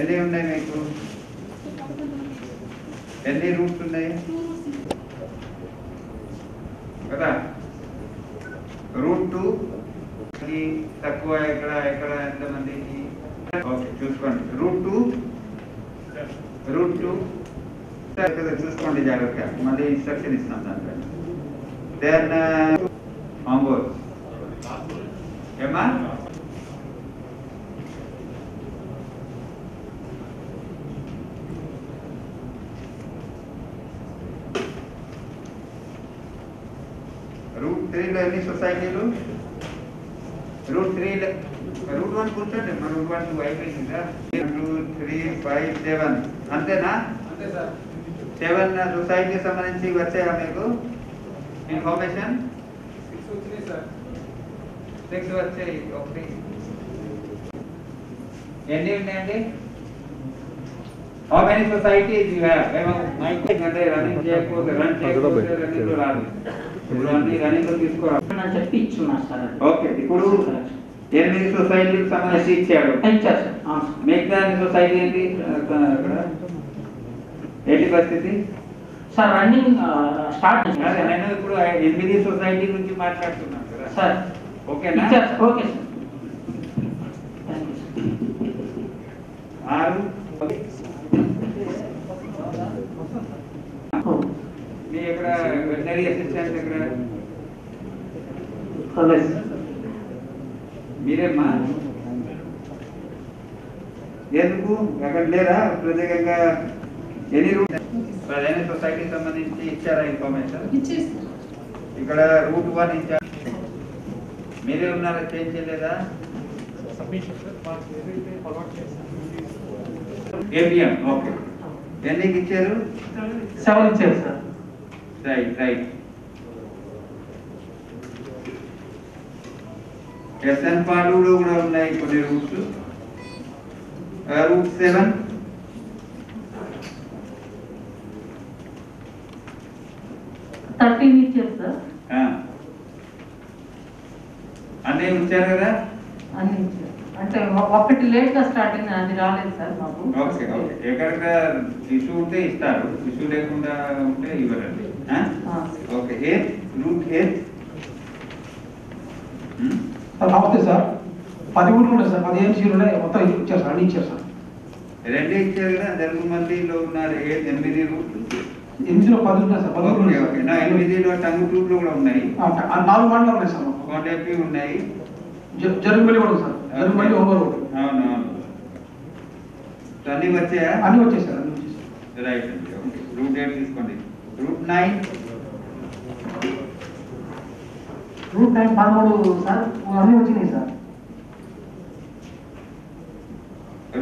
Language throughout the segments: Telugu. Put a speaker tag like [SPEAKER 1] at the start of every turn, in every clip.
[SPEAKER 1] ఎన్ని ఉన్నాయి మీకు? ఎన్ని రూట్స్ ఉన్నాయి కదా? రూట్ 2 తక్కువ ఎక్కడ ఎక్కడ ఎంతమందికి? ఓకే చూసుకోండి. రూట్ 2 చూసుకోండి జాగ్రత్తగా, మళ్ళీ ఇన్స్ట్రక్షన్ ఇస్తాం దాంట్లో. దెన్ ఆంబోర్స్ ఏమా రూట్ 3లో ఎన్ని సొసైటీలు? రూట్ 3 రూట్ 1 కూర్చోండి, మన రూట్ 1 2 అయిపోయిందా? 2 3 5 7 అంతేనా? అంతే సార్. 7 సొసైటీ సంబంధించి వచ్చాయా మీకు ఇన్ఫర్మేషన్? 6 వచ్చినాయి సార్. 6 వచ్చాయి. ఒకటి ఎన్ని ఉన్నాయండి? How many societies you have? అంటే రన్నింగ్ చేయకపోతే రన్నింగ్ లో రాదు. ఇప్పుడు అన్ని రన్నింగ్ లో తీసుకోవాలి
[SPEAKER 2] చెప్పి ఇచ్చున్నా సార్.
[SPEAKER 1] ఓకే, ఇప్పుడు 8 సొసైటీలకు సంబంధించి ఇచ్చాడు. మిగతా సొసైటీ ఏంటి ఏంటి పరిస్థితి
[SPEAKER 2] సార్? Running start.
[SPEAKER 1] నేను ఇప్పుడు 8 సొసైటీ గురించి మాట్లాడుతున్నాను కదా
[SPEAKER 2] సార్.
[SPEAKER 1] ఓకేనా?
[SPEAKER 2] Okay sir.
[SPEAKER 1] 6 మీ ఇక్కడ వెటనరీ అసిస్టెంట్ దగ్గర మీరేమ్మా? ఎందుకు అక్కడ లేదా ప్రత్యేకంగా ఎన్ని రూట్ 15 సొసైటీ సంబంధించి ఇచ్చారా ఇన్ఫర్మేషన్? ఇక్కడ రూట్ 1 ఇచ్చారు, మీరే ఉన్నారా? చేంజ్ చేయలేదా? ABM okay. ఎన్నికి ఇచ్చారు?
[SPEAKER 2] 7 ఇచ్చారు సార్.
[SPEAKER 1] Right right. ఎస్ఎన్ పాలూరులో కూడా ఉన్నాయి కొన్ని రూట్స్. రూట్ 7
[SPEAKER 2] 13 ఇచ్చారు సార్.
[SPEAKER 1] అన్నీ ఉంచారు కదా?
[SPEAKER 2] అన్ని ఇచ్చారు. అంటే ఒకటి లేట్ గా స్టార్ట్ అయింది, అది రాలేదు సార్ మాకు.
[SPEAKER 1] Okay okay. ఎక్కడిక ఇష్యూ ఉంటే ఇస్తారు, ఇష్యూ లేకుండా ఉంటే ఇవ్వరండి. ఓకే. రూట్ 8
[SPEAKER 3] నమస్తే సార్. 10 ఊర్లు ఉన్నాయి సార్. 15 సీట్లు ఉన్నాయి, మొత్తం ఇచ్చారు సార్. అన్ని ఇచ్చారు సార్.
[SPEAKER 1] 2 ఇచ్చారు కదా? జరుగుమందిలో ఉన్నారు 8 రూట్లు.
[SPEAKER 3] 8లో 10 ఉన్నాయి సార్. 10 ఊర్లు.
[SPEAKER 1] ఓకే. నా 8లో టంగుటూరులో కూడా ఉన్నాయి.
[SPEAKER 3] 4 మండలు ఉన్నాయి సార్.
[SPEAKER 1] కోటేపి ఉన్నాయి.
[SPEAKER 3] జరుగుమల్లి కూడా ఉంది సార్. జరుగుమల్లి ఒంగోలు.
[SPEAKER 1] అవునవును. అన్నీ వచ్చాయా?
[SPEAKER 3] అన్ని వచ్చాయి సార్. అన్ని వచ్చేసాయి.
[SPEAKER 1] రైట్ అండి. ఓకే. రూట్ 8 తీసుకోండి. Route 9
[SPEAKER 3] route 9 13 sir. అన్ని వచ్చినాయి sir.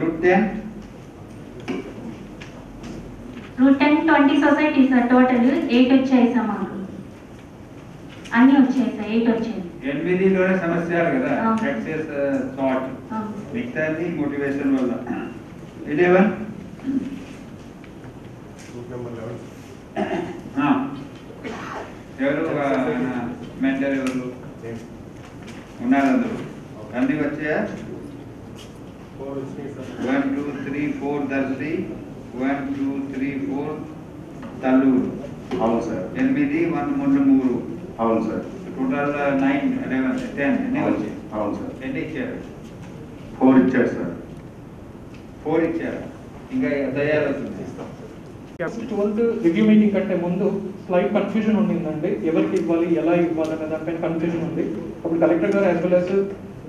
[SPEAKER 1] Route 10
[SPEAKER 4] route 10 20 society sir. Total 8 వచ్చాయి సార్ మాకు. అన్ని వచ్చాయి సార్. 8 వచ్చాయి.
[SPEAKER 1] 8లోనే సమస్యలు కదా, సక్సెస్ షార్ట్. మిగతాది మోటివేషన్ వల్ల. 11 ఎవరు మెంటర్ ఎవరు ఉన్నారు? అందరూ అన్ని వచ్చాయా? 1 2 3 4 దర్శి, 1 2 3 4 తల్లూరు.
[SPEAKER 5] అవును సార్.
[SPEAKER 1] 8 1 3
[SPEAKER 5] అవును సార్.
[SPEAKER 1] టోటల్ 9 11 10 ఎన్ని వచ్చాయి?
[SPEAKER 5] అవును సార్.
[SPEAKER 1] ఎన్ని ఇచ్చారు?
[SPEAKER 5] 4 ఇచ్చారు సార్.
[SPEAKER 1] 4 ఇచ్చారు. ఇంకా దయాలు అవుతుంది.
[SPEAKER 6] 12th రివ్యూ మీటింగ్ కంటే ముందు స్లైట్ కన్ఫ్యూజన్ ఉండిందండి. ఎవరికి ఇవ్వాలి, ఎలా ఇవ్వాలి అనే దానిపైన కన్ఫ్యూజన్ ఉంది. అప్పుడు కలెక్టర్ గారు యాజ్ వెల్ యాజ్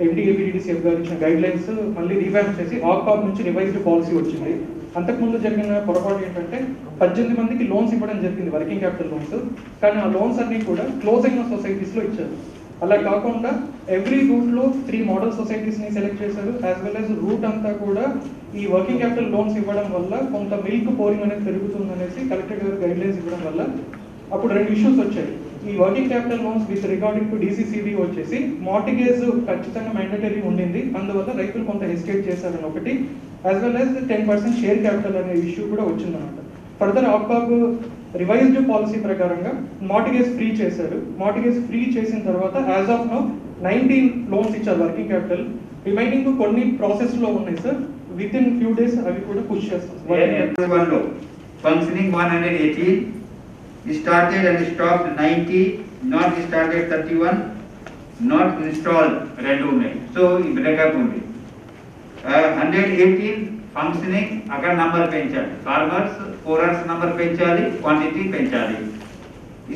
[SPEAKER 6] MDAPDDCF గారు ఇచ్చిన గైడ్ లైన్స్ మళ్ళీ రివ్యాంప్ చేసి ఆక్పాప్ నుంచి రివైజ్డ్ పాలసీ వచ్చింది. అంతకుముందు జరిగిన పొరపాటు ఏంటంటే 18 మందికి లోన్స్ ఇవ్వడం జరిగింది, వర్కింగ్ క్యాపిటల్ లోన్స్. కానీ ఆ లోన్స్ అన్ని కూడా క్లోజ్ అయిన సొసైటీస్లో ఇచ్చారు. అలా కాకుండా ఎవ్రీ రూట్లో 3 మోడల్ సొసైటీస్ని సెలెక్ట్ చేశారు. యాజ్ వెల్ యాజ్ రూట్ అంతా కూడా ఈ వర్కింగ్ క్యాపిటల్ లోన్స్ ఇవ్వడం వల్ల కొంత మిల్క్ పోరింగ్ అనేది పెరుగుతుంది అనేసి కలెక్టర్ గారు గైడ్ లైన్స్ ఇవ్వడం వల్ల అప్పుడు 2 ఇష్యూస్ వచ్చాయి. ఈ working capital loans with regarding to DCCD వచ్చేసి మార్టిగేజ్ ఖచ్చితంగా మ్యాండేటరీ ఉండింది, అందువల్ల రైతులు కొంత హెసిటేట్ చేశారని ఒకటి, as well as 10% share capital అనే ఇష్యూ కూడా వచ్చిందన్నమాట. ఫర్దర్ ఆక్బాగ్ రివైజ్డ్ పాలసీ ప్రకారంగా మార్టిగేజ్ ఫ్రీ చేశారు. మార్టిగేజ్ ఫ్రీ చేసిన తర్వాత యాజ్ ఆఫ్ నౌ 19 లోన్స్ ఇచ్చారు వర్కింగ్ క్యాపిటల్. రిమైనింగ్ కొన్ని ప్రాసెస్లో ఉన్నాయి sir. With in few days అవి కూడా పుష్ చేస్తాం.
[SPEAKER 1] One low. Functioning 118, started and stopped 90, not started 31, not installed రెండు ఉన్నాయి. సో ఈ బ్రేకప్ ఉంది. 118 ఫంక్షనింగ్, అక్కడ నంబర్ పెంచాలి, ఫార్మర్స్ కోరర్స్ నంబర్ పెంచాలి, క్వాంటిటీ పెంచాలి.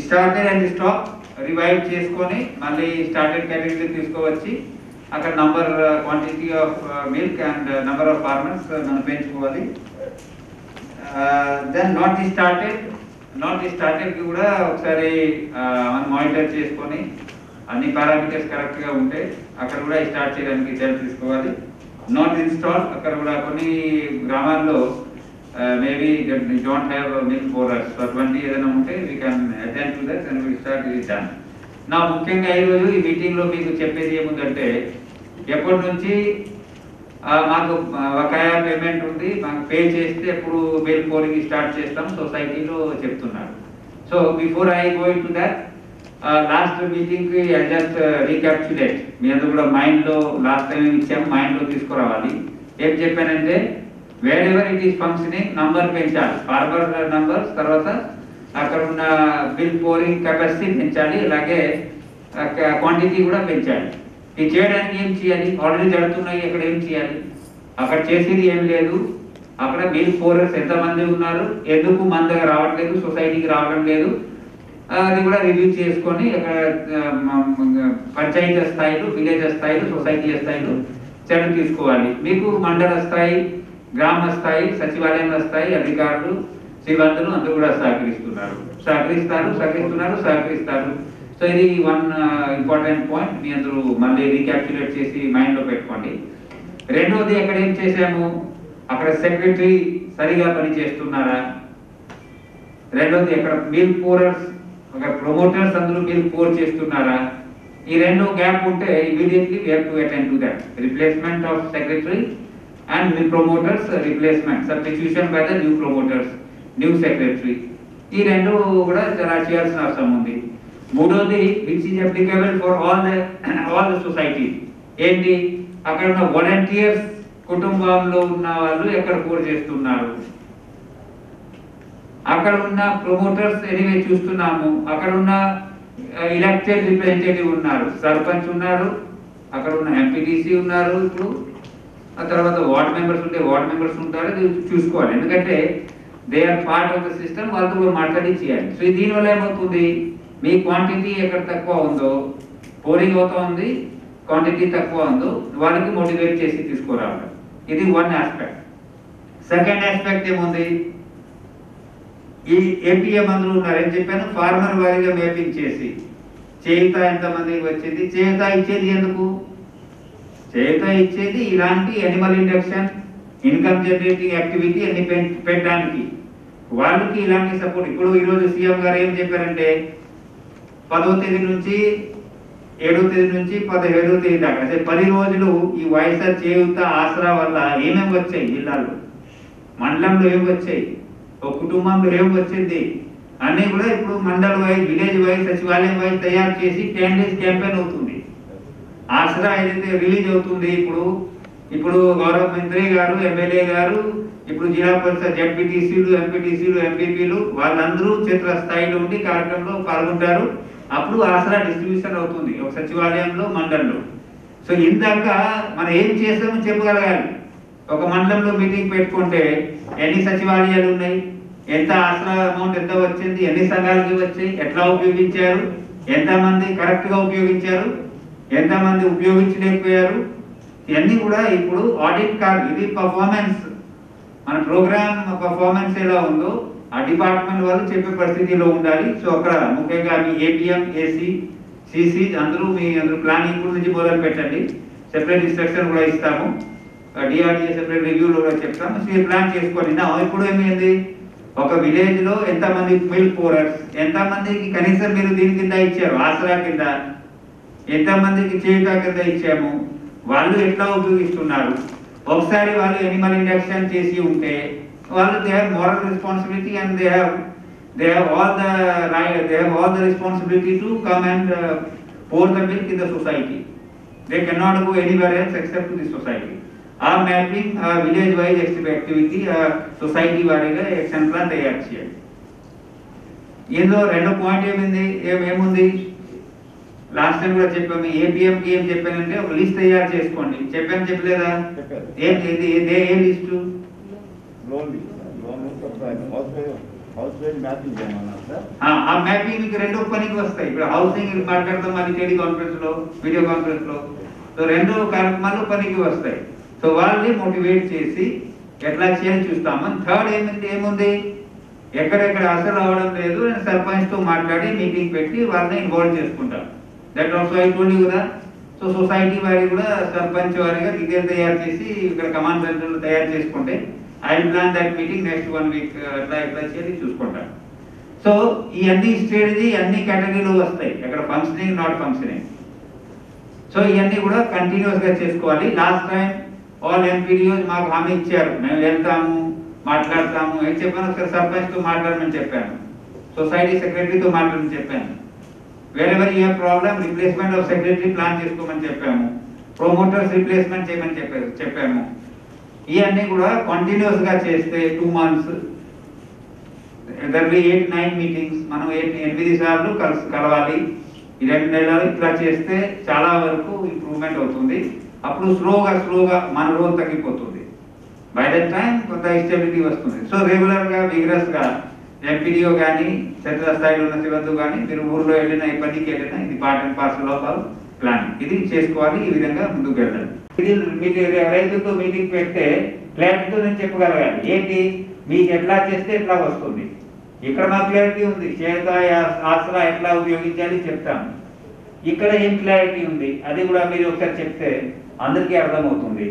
[SPEAKER 1] స్టార్టెడ్ అండ్ స్టాప్ రివైవ్ చేసుకొని మళ్ళీ స్టార్టెడ్ కేటగిరీ తీసుకోవచ్చి అక్కడ number quantity of milk and number of farmers మనం పెంచుకోవాలి. దెన్ నాట్ స్టార్టెడ్ కూడా ఒకసారి మనం మానిటర్ చేసుకొని అన్ని పారామీటర్స్ కరెక్ట్గా ఉంటే అక్కడ కూడా స్టార్ట్ చేయడానికి చర్య తీసుకోవాలి. నాట్ ఇన్స్టాల్, అక్కడ కూడా కొన్ని గ్రామాల్లో మేబీ డోంట్ హ్యావ్ మిల్క్ కోరర్స్, అటువంటి ఏదైనా ఉంటే we can attend to that and will start it done. నా ముఖ్యంగా ఈరోజు ఈ మీటింగ్లో మీకు చెప్పేది ఏముందంటే, ఎప్పటి నుంచి మాకు బకాయా పేమెంట్ ఉంది, మాకు పే చేస్తే ఎప్పుడు మిల్క్ కోరింగ్ స్టార్ట్ చేస్తాం సొసైటీలో చెప్తున్నారు. So before I go in to that, last మీటింగ్కి ఐ జస్ట్ రీక్యాప్చులేట్, మీ అందరూ కూడా మైండ్లో లాస్ట్ టైం ఇచ్చాము, మైండ్లో తీసుకురావాలి. ఏం చెప్పానంటే, wear ever it is functioning number పెంచాలి, ఫార్మర్ నంబర్స్, తర్వాత అక్కడ ఉన్న మిల్క్ పోరింగ్ కెపాసిటీ పెంచాలి, అలాగే క్వాంటిటీ కూడా పెంచాలి. ఇది చేయడానికి ఏం చేయాలి? ఆల్రెడీ జరుగుతున్నాయి, అక్కడ ఏం చేయాలి? అక్కడ చేసేది ఏం లేదు. అక్కడ మిల్క్ పోరర్స్ ఎంతమంది ఉన్నారు, ఎందుకు మన దగ్గర రావట్లేదు, సొసైటీకి రావడం లేదు, అది కూడా రివ్యూ చేసుకొని అక్కడ పంచాయతీ స్థాయిలో, విలేజ్ స్థాయిలో, సొసైటీ స్థాయిలో చర్య తీసుకోవాలి. మీకు మండల స్థాయి, గ్రామ స్థాయి, సచివాలయం స్థాయి అధికారులు, సిబ్బందులు అందరూ కూడా సహకరిస్తారు. సో ఇది వన్ ఇంపార్టెంట్ పాయింట్, మీ అందరూ మళ్ళీ రీక్యాప్చులేట్ చేసి మైండ్లో పెట్టుకోండి. రెండోది, అక్కడ ఏం చేశాము, అక్కడ సెక్రటరీ సరిగా పనిచేస్తున్నారా? రెండోది, అక్కడ మిల్క్ పోరర్స్, అక్కడ ప్రమోటర్స్ అందరూ మిల్క్ పోర్ చేస్తున్నారా? ఈ రెండు గ్యాప్ ఉంటే immediately we have to attend to that. Replacement of secretary and milk promoters replacement, substitution by the new promoters, new secretary, ఈ రెండు కూడా చాలా చేయాల్సిన అవసరం ఉంది. మూడోది, which is applicable for all the society, ఏంటి, అక్కడ ఉన్న వాలంటీర్స్ కుటుంబంలో ఉన్న వాళ్ళు ఎక్కడ పోర్ చేస్తున్నారు, అక్కడ ఉన్న ప్రమోటర్స్ ఎనివే చూస్తున్నాము, అక్కడ ఉన్న ఎలక్టెడ్ రిప్రజెంటేటివ్ ఉన్నారు, సర్పంచ్ ఉన్నారు, అక్కడ ఉన్న ఎంపీటీసీ ఉన్నారు, ఇప్పుడు ఆ తర్వాత వార్డ్ మెంబర్స్ ఉంటే వార్డ్ మెంబర్స్ ఉంటారు, ఇది చూసుకోవాలి. ఎందుకంటే they are part of the system, వాళ్ళతో మాట్లాడి చేయాలి. సో దీనివల్ల ఏమవుతుంది, మీ క్వాంటిటీ ఎక్కడ తక్కువ ఉందో, పోరింగ్ అవుతా ఉంది, క్వాంటిటీ తక్కువ ఉందో వాళ్ళకి మోటివేట్ చేసి తీసుకురావాలి. ఇది వన్ ఆస్పెక్ట్. సెకండ్ ఆస్పెక్ట్ ఏముంది, ఈ ఏపీఎం అందరూ ఉన్నారని చెప్పాను, ఫార్మర్ వారీగా మ్యాపింగ్ చేసి చేయుత ఎంతమందికి వచ్చింది, చేయుత ఇచ్చేది ఎందుకు, చేయుత ఇచ్చేది ఇలాంటి animal induction, income generating activity అన్ని పెట్టడానికి, వాళ్ళకి ఇలాంటి సపోర్ట్. ఇప్పుడు ఈరోజు సీఎం గారు ఏం చెప్పారంటే, 10వ తేదీ నుంచి 7వ తేదీ నుంచి 17వ తేదీ దాకా, అంటే 10 రోజులు ఈ వైఎస్ఆర్ చేయూత ఆసరా వల్ల ఏమేమి వచ్చాయి, జిల్లాలో మండలంలో ఏమి వచ్చాయి, ఒక కుటుంబంలో ఏమి వచ్చింది అన్నీ కూడా ఇప్పుడు మండల్ వైజ్, విలేజ్ వైజ్, సచివాలయం వైజ్ తయారు చేసి 10 days క్యాంపెయిన్ అవుతుంది. ఆసరా ఏదైతే రిలీజ్ అవుతుంది, ఇప్పుడు గౌరవ మంత్రి గారు, ఎమ్మెల్యే గారు, ఇప్పుడు జిల్లా పరిషత్ జడ్పీటీసీలు, ఎంపీటీసీలు, ఎంపీపీలు వాళ్ళందరూ క్షేత్ర స్థాయిలో ఉండి కార్యక్రమంలో పాల్గొంటారు. అప్పుడు ఆసరా డిస్ట్రిబ్యూషన్ అవుతుంది ఒక సచివాలయంలో, మండలంలో. సో ఇందాక మనం ఏం చేస్తామో చెప్పగలగాలి. ఒక మండలంలో మీటింగ్ పెట్టుకుంటే ఎన్ని సచివాలయాలు ఉన్నాయి, ఎంత ఆసరా అమౌంట్ ఎంత వచ్చింది, ఎన్ని సంఘాలకి వచ్చాయి, ఎట్లా ఉపయోగించారు, ఎంతమంది కరెక్ట్గా ఉపయోగించారు, ఎంతమంది ఉపయోగించలేకపోయారు, ఇవన్నీ కూడా ఇప్పుడు ఆడిట్ కార్డ్. ఇది పర్ఫార్మెన్స్, మన ప్రోగ్రామ్ పర్ఫార్మెన్స్ ఎలా ఉందో ఆ డిపార్ట్మెంట్ వాళ్ళు చెప్పే పరిస్థితిలో ఉండాలి. సో అక్కడ ముఖ్యంగా మీ ఏపీఎం, ఏసీ, సిసి అందరూ ప్లానింగ్ నుంచి మొదలు పెట్టండి. సెపరేట్ ఇన్స్ట్రక్షన్ కూడా ఇస్తాము, డిఆర్డిఏ సెపరేట్ రివ్యూలో కూడా చెప్తాము. సో ప్లాన్ చేసుకొని ఇప్పుడు ఏమైంది, ఒక విలేజ్ లో ఎంతమంది మిల్క్ పోరర్స్, ఎంతమందికి కనీసం మీరు దీని కింద ఇచ్చారు, ఆసరా కింద ఎంతమందికి చేయుత కింద ఇచ్చాము, వాళ్ళు ఎట్లా ఉపయోగిస్తున్నారు. ఒకసారి వాళ్ళు ఎనిమల్ ఇండక్షన్ చేసి ఉంటే వాళ్ళు they have moral responsibility and they have all the responsibility to come and pour the milk in the society. They cannot go anywhere else except to the society. ఆ మ్యాపింగ్ ఆ విలేజ్ వైజ్ యాక్టివిటీ సొసైటీ వారీగా యాక్షన్ ప్లాన్ తయారు చేయాలి. ఇందులో రెండో పాయింట్ ఏముంది లాస్ట్ టైం కూడా చెప్పాము. ఏపీఎంకి ఏం చెప్పానంటే ఒక లిస్ట్ తయారు చేసుకోండి. చెప్పలేదా? ఏ లిస్టు? ఆ మ్యాపింగ్ మీకు రెండు పనికి వస్తాయి. ఇప్పుడు హౌసింగ్ మాట్లాడతాం అది టెలికాన్ఫరెన్స్ లో, వీడియో కాన్ఫరెన్స్ లో. సో రెండు కార్యక్రమాలు పనికి వస్తాయి. సో వాళ్ళని మోటివేట్ చేసి ఎట్లా చేయాలని చూస్తాము. థర్డ్ ఏముంది ఎక్కడెక్కడ అసలు అవడం లేదు సర్పంచ్ తో మాట్లాడి మీటింగ్ పెట్టి వాళ్ళని ఇన్వాల్వ్ చేసుకుంటాం. That also I told you కదా. సో సొసైటీ వారి కూడా సర్పంచ్ వారిగా డీటెయిల్ తయారు చేసి ఇక్కడ కమాండ్ సెంటర్ తయారు చేసుకుంటే I plan that meeting next 1 week ఎట్లా చేయాలి చూసుకుంటాం. సో ఈ అన్ని స్ట్రాటజీ అన్ని కేటగిరీలో వస్తాయి. అక్కడ ఫంక్షనింగ్ నాట్ ఫంక్షనింగ్. సో ఇవన్నీ కూడా కంటిన్యూస్ గా చేసుకోవాలి. లాస్ట్ టైం ఆల్ ఎంపీడీఓస్ మాకు హామీ ఇచ్చారు, మేము వెళ్తాము మాట్లాడతాము. ఏం చెప్పాను? ఒకసారి సర్పంచ్ తో మాట్లాడమని చెప్పాను, సొసైటీ సెక్రటరీతో మాట్లాడమని చెప్పాను. Wherever you have problem replacement of secretary plan చేసుకోమని చెప్పాము, ప్రమోటర్స్ రిప్లేస్మెంట్ చేయమని చెప్పాము. ఇవన్నీ కూడా కంటిన్యూస్ గా చేస్తే 2 months ఎదర్లీ 8-9 మీటింగ్స్ మనం 8 సార్లు కలవాలి. ఈ 2 నెలలు ఇట్లా చేస్తే చాలా వరకు ఇంప్రూవ్మెంట్ అవుతుంది. అప్పుడు స్లోగా మన రోల్ తగ్గిపోతుంది. బై దట్ టైం కొంత స్టెబిలిటీ వస్తుంది. సో రెగ్యులర్ గా విగ్రస్ గా ఎంపీడీఓ కానీ క్షేత్ర స్థాయిలో ఉన్న సిబ్బంది కానీ మీరు ఊర్లో వెళ్ళినా ఏ పనికి వెళ్ళినా ఇది part and parcel of our planning. ఇది చేసుకోవాలి. ఈ విధంగా ముందుకు వెళ్ళాలి. రైతులతో మీటింగ్ పెడితే క్లారిటీతో నేను చెప్పగలగాలి ఏంటి మీకు ఎట్లా చేస్తే ఎట్లా వస్తుంది. ఇక్కడ మా క్లారిటీ ఉంది, చేత ఆసరా ఎట్లా ఉపయోగించాలి చెప్తాను. ఇక్కడ ఏం క్లారిటీ ఉంది అది కూడా మీరు ఒకసారి చెప్తే అందరికీ అర్థమవుతుంది.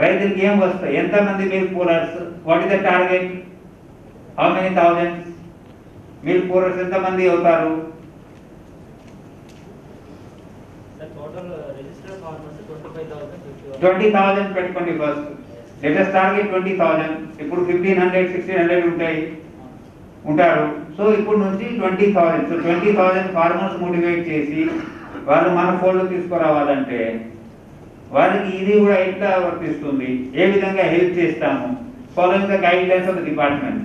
[SPEAKER 1] రైతులకి ఏం వస్తాయి, ఎంతమంది milk poolers, what is the target, how many thousands milk poolers ఎంతమంది అవుతారు. 20,000 పెట్టుకోండి ఫస్ట్. Latest target 20,000. ఇప్పుడు 1,500-1,600 ఉంటారు. సో ఇప్పుడు నుంచి 20,000. సో 20,000 ఫార్మర్స్ మోటివేట్ చేసి వాళ్ళు మన ఫోల్డ్ తీసుకురావాలంటే వాళ్ళకి ఇది కూడా ఎట్లా వర్తిస్తుంది, ఏ విధంగా హెల్ప్ చేస్తాము, following the guide lines of the department.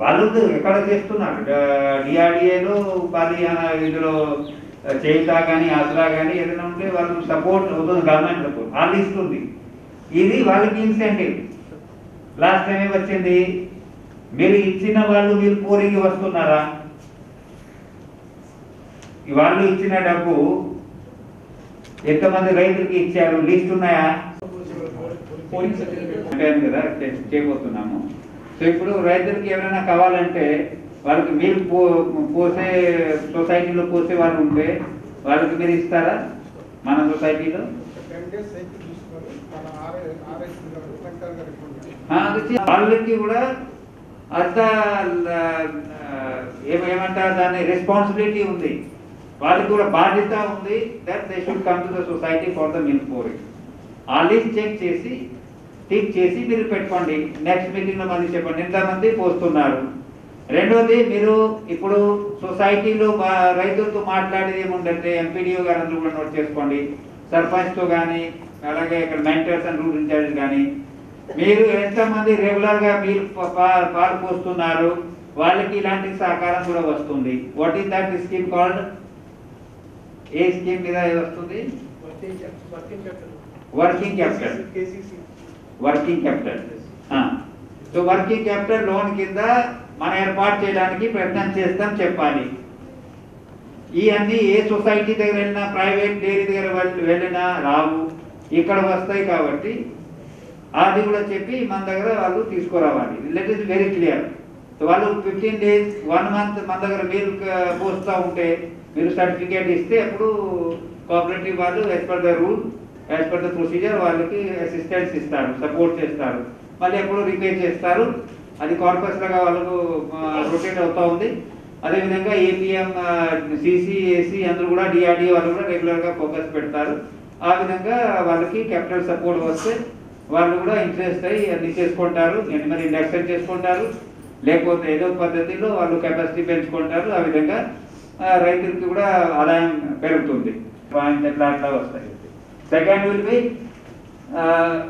[SPEAKER 1] వాళ్ళు ఎక్కడ చేస్తున్నారు, డిఆర్డిఏలో ఉపాధి ఇందులో చేయితా కానీ ఆసరా కానీ ఏదైనా ఉంటే వాళ్ళు సపోర్ట్ అవుతుంది, గవర్నమెంట్ సపోర్ట్ ఆ లిస్ట్ ఉంది. ఇది వాళ్ళకి ఇన్సెంటివ్. లాస్ట్ టైం ఏమొచ్చింది, మీరు ఇచ్చిన వాళ్ళు మీరు పూరికి వస్తున్నారా, వాళ్ళు ఇచ్చిన డబ్బు ఎంతమంది రైతులకి ఇచ్చారు లిస్ట్ ఉన్నాయా కదా చేయబోతున్నాము. సో ఇప్పుడు రైతులకి ఎవరైనా కావాలంటే వాళ్ళకి మీరు పోసే సొసైటీలో పోసే వాళ్ళు ఉంటే వాళ్ళకి మీరు ఇస్తారా మన సొసైటీలో. వాళ్ళకి కూడా అంత ఏమంటారు దాని రెస్పాన్సిబిలిటీ ఉంది, వాళ్ళకి కూడా బాధ్యత ఉంది. That they should come to the society for the milk pouring. ఆ లిస్ట్ చెక్ చేసి టిక్ చేసి మీరు పెట్టుకోండి. నెక్స్ట్ మీటింగ్ లో మళ్ళీ చెప్పండి ఎంతమంది పోస్తున్నారు. రెండోది మీరు ఇప్పుడు సొసైటీలో రైతులతో మాట్లాడేది ఏముందంటే ఎంపీడీఓ గారు కూడా నోట్ చేసుకోండి, సర్పంచ్తో కానీ అలాగే ఇక్కడ మెంటర్స్ అండ్ రూల్ ఇన్ఛార్జ్ కానీ మీరు ఎంతమంది రెగ్యులర్ గా మీరు పాలు పోస్తున్నారు వాళ్ళకి ఇలాంటి సహకారం కూడా వస్తుంది. What is that scheme called, A scheme మీద వస్తుంది, working capital. Working capital. So working capital loan కింద మనం ఏర్పాటు చేయడానికి ప్రయత్నం చేస్తాం చెప్పాలి. ఈ అన్ని ఏ సొసైటీ దగ్గర వెళ్ళినా ప్రైవేట్ డైరీ దగ్గర వెళ్ళినా రావు, ఇక్కడ వస్తాయి. కాబట్టి అది కూడా చెప్పి మన దగ్గర వాళ్ళు తీసుకురావాలి. Let is very clear. So వాళ్ళు 15 days 1 month మన దగ్గర మిల్క్ పోస్తూ ఉంటే మీరు సర్టిఫికేట్ ఇస్తే అప్పుడు కోఆపరేటివ్ వాళ్ళు as per the rule as per the procedure వాళ్ళకి అసిస్టెన్స్ ఇస్తారు, సపోర్ట్ చేస్తారు, మళ్ళీ ఎప్పుడు రిపే చేస్తారు. అది కార్పస్ లాగా వాళ్ళకు రొటేట్ అవుతూ ఉంది. అదేవిధంగా ఏపీఎం, సిసి, ఏసీ అందరూ కూడా డిఆర్డీ వాళ్ళు కూడా రెగ్యులర్గా ఫోకస్ పెడతారు. ఆ విధంగా వాళ్ళకి క్యాపిటల్ సపోర్ట్ వస్తే వాళ్ళు కూడా ఇంట్రెస్ట్ అయ్యి అన్ని చేసుకుంటారు, మరి ఇండక్షన్ చేసుకుంటారు, లేకపోతే ఏదో పద్ధతిలో వాళ్ళు కెపాసిటీ పెంచుకుంటారు. ఆ విధంగా రైతులకి కూడా ఆదాయం పెరుగుతుంది. పాయింట్స్ ఎట్లా అట్లా వస్తాయి. సెకండ్ విల్ బి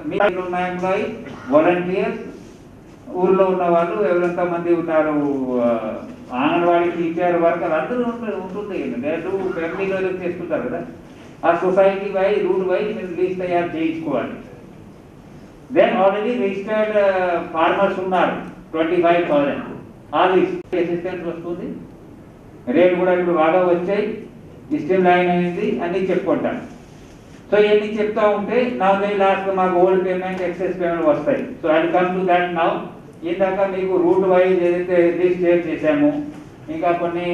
[SPEAKER 1] మీ ఉన్న ఎంప్లాయీ, వాలంటీర్స్, ఊర్లో ఉన్న వాళ్ళు ఎవరెంత మంది ఉన్నారు, అంగన్వాడీ టీచర్ వర్కర్ అందరూ ఉంటుంది. లేదు ఫ్యామిలీలో చేసుకుంటారు కదా, ఆ సొసైటీ వైజ్ రూల్ వైజ్ మీరు లిస్ట్ తయారు చేయించుకోవాలి. దెన్ ఆల్రెడీ రిజిస్టర్డ్ ఫార్మర్స్ ఉన్నారు 25,000. ఆ లిస్ట్ అసిస్టెంట్ వస్తుంది, రేట్ కూడా ఇప్పుడు బాగా వచ్చాయి, స్ట్రీమ్ లైన్ అయింది అన్నీ చెప్పుకుంటాను. సో ఇవన్నీ చెప్తా ఉంటే నా లాస్ట్ మాకు ఓల్డ్ పేమెంట్, ఎక్సెస్ పేమెంట్ వస్తాయి. So I come to that now. ఇందాక మీకు రూట్ వైజ్ ఏదైతే లిస్ట్ షేర్ చేశాము, ఇంకా కొన్ని